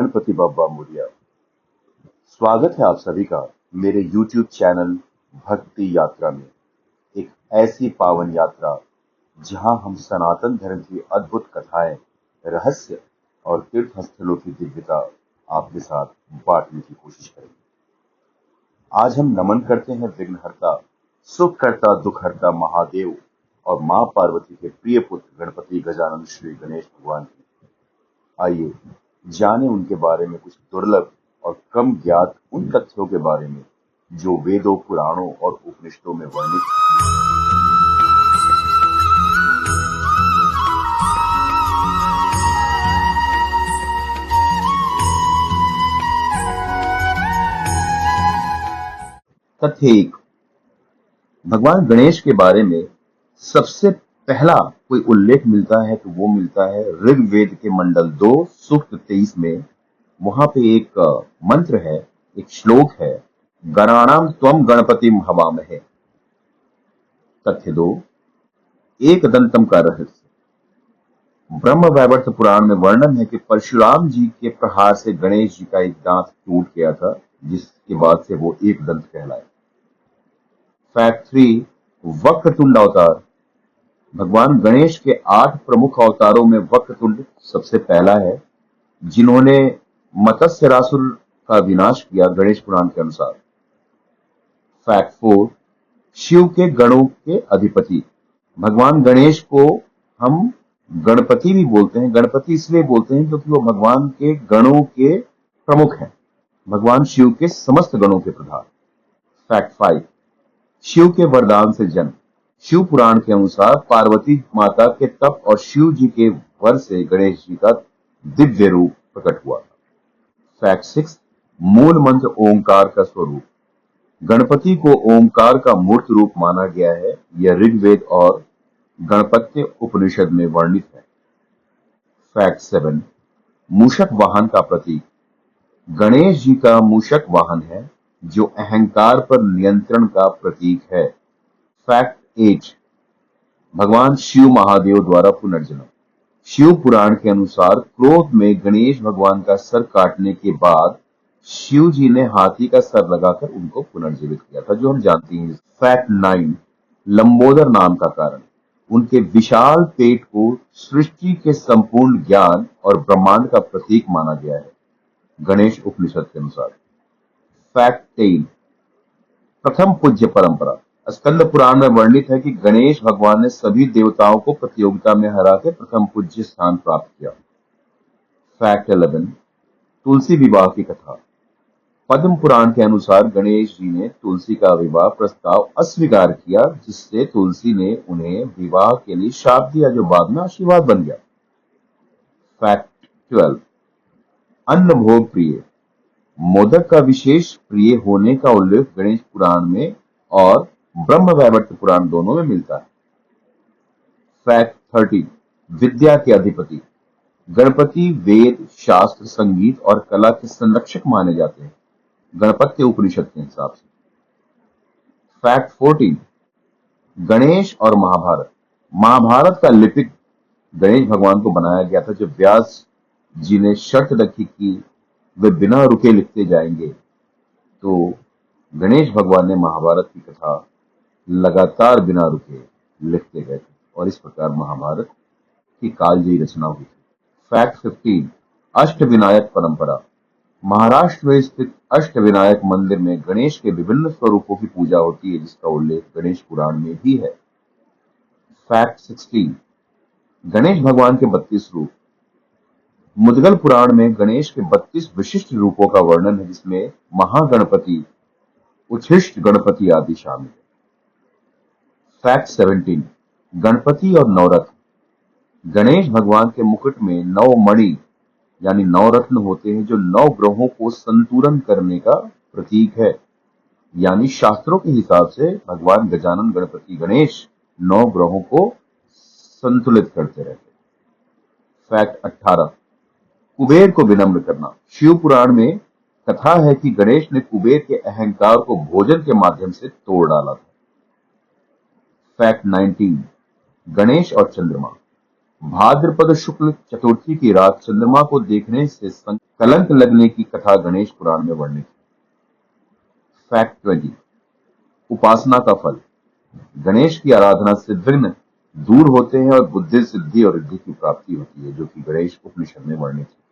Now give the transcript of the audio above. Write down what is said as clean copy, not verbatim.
गणपति बप्पा मोरिया। स्वागत है आप सभी का मेरे YouTube चैनल भक्ति यात्रा में। एक ऐसी पावन यात्रा जहां हम सनातन धर्म की अद्भुत कथाएं, रहस्य और तीर्थ स्थलों की दिव्यता आपके साथ बांटने की कोशिश करेंगे। आज हम नमन करते हैं विघ्नहर्ता, सुखकर्ता, दुखहर्ता महादेव और मां पार्वती के प्रिय पुत्र गणपति गजानन श्री गणेश भगवान की। आइए जाने उनके बारे में कुछ दुर्लभ और कम ज्ञात उन तथ्यों के बारे में जो वेदों, पुराणों और उपनिषदों में वर्णित हैं। तथ्य 1। भगवान गणेश के बारे में सबसे पहला कोई उल्लेख मिलता है तो वो मिलता है ऋग्वेद के मंडल 2 सूक्त 23 में। वहां पे एक मंत्र है, एक श्लोक है, गणानां त्वं गणपतिं हवामहे। तथ्य 2। एक दंतम का रहस्य। ब्रह्म वैवर्त पुराण में वर्णन है कि परशुराम जी के प्रहार से गणेश जी का एक दांत टूट गया था, जिसके बाद से वो एक दंत कहलाए। फैक्ट 3। वक्रतुंड अवतार। भगवान गणेश के 8 प्रमुख अवतारों में वक्रतुंड सबसे पहला है, जिन्होंने मत्स्यरासुर का विनाश किया गणेश पुराण के अनुसार। फैक्ट 4। शिव के गणों के अधिपति। भगवान गणेश को हम गणपति भी बोलते हैं। गणपति इसलिए बोलते हैं क्योंकि वो भगवान के गणों के प्रमुख हैं, भगवान शिव के समस्त गणों के प्रधान। फैक्ट 5। शिव के वरदान से जन्म। शिव पुराण के अनुसार पार्वती माता के तप और शिव जी के वर से गणेश जी का दिव्य रूप प्रकट हुआ था। फैक्ट 6। मूल मंत्र ओंकार का स्वरूप। गणपति को ओंकार का मूर्त रूप माना गया है। यह ऋग्वेद और गणपत्य उपनिषद में वर्णित है। फैक्ट 7। मूषक वाहन का प्रतीक। गणेश जी का मूषक वाहन है, जो अहंकार पर नियंत्रण का प्रतीक है। फैक्ट 8। भगवान शिव महादेव द्वारा पुनर्जन्म। शिव पुराण के अनुसार क्रोध में गणेश भगवान का सर काटने के बाद शिव जी ने हाथी का सर लगाकर उनको पुनर्जीवित किया था, जो हम जानते हैं। फैक्ट 9। लंबोदर नाम का कारण। उनके विशाल पेट को सृष्टि के संपूर्ण ज्ञान और ब्रह्मांड का प्रतीक माना गया है, गणेश उपनिषद के अनुसार। फैक्ट 10। प्रथम पूज्य परंपरा। स्कंद पुराण में वर्णित है कि गणेश भगवान ने सभी देवताओं को प्रतियोगिता में हराकर प्रथम पूज्य स्थान प्राप्त किया। फैक्ट 11। तुलसी विवाह की कथा। पद्म पुराण के अनुसार गणेश जी ने तुलसी का विवाह प्रस्ताव अस्वीकार किया, जिससे तुलसी ने उन्हें विवाह के लिए शाप दिया, जो बाद में आशीर्वाद बन गया। फैक्ट 12। अन्न भोग प्रिय। मोदक का विशेष प्रिय होने का उल्लेख गणेश पुराण में और ब्रह्म वैवर्त पुराण दोनों में मिलता है। फैक्ट 13। विद्या के अधिपति। गणपति वेद, शास्त्र, संगीत और कला के संरक्षक माने जाते हैं, गणपत्य उपनिषद के हिसाब से। फैक्ट 14। गणेश और महाभारत। महाभारत का लिपिक गणेश भगवान को बनाया गया था, जब व्यास जी ने शर्त रखी कि वे बिना रुके लिखते जाएंगे, तो गणेश भगवान ने महाभारत की कथा लगातार बिना रुके लिखते गए थे और इस प्रकार महाभारत की कालजयी रचना हुई थी। फैक्ट 15। अष्टविनायक परंपरा। महाराष्ट्र में स्थित अष्टविनायक मंदिर में गणेश के विभिन्न स्वरूपों की पूजा होती है, जिसका उल्लेख गणेश पुराण में भी है। फैक्ट 16। गणेश भगवान के 32 रूप। मुद्गल पुराण में गणेश के 32 विशिष्ट रूपों का वर्णन है, जिसमें महागणपति, उच्छिष्ट गणपति आदि शामिल है। फैक्ट 17। गणपति और नवरत्न। गणेश भगवान के मुकुट में 9 मणि यानी 9 रत्न होते हैं, जो 9 ग्रहों को संतुलन करने का प्रतीक है। यानी शास्त्रों के हिसाब से भगवान गजानन गणपति गणेश 9 ग्रहों को संतुलित करते रहते। फैक्ट 18। कुबेर को विनम्र करना। शिव पुराण में कथा है कि गणेश ने कुबेर के अहंकार को भोजन के माध्यम से तोड़ डाला था। फैक्ट 19। गणेश और चंद्रमा। भाद्रपद शुक्ल चतुर्थी की रात चंद्रमा को देखने से कलंक लगने की कथा गणेश पुराण में वर्णित है। फैक्ट 20। उपासना का फल। गणेश की आराधना से विघ्न दूर होते हैं और बुद्धि सिद्धि और रिद्धि की प्राप्ति होती है, जो कि गणेश उपनिषद में वर्णित है।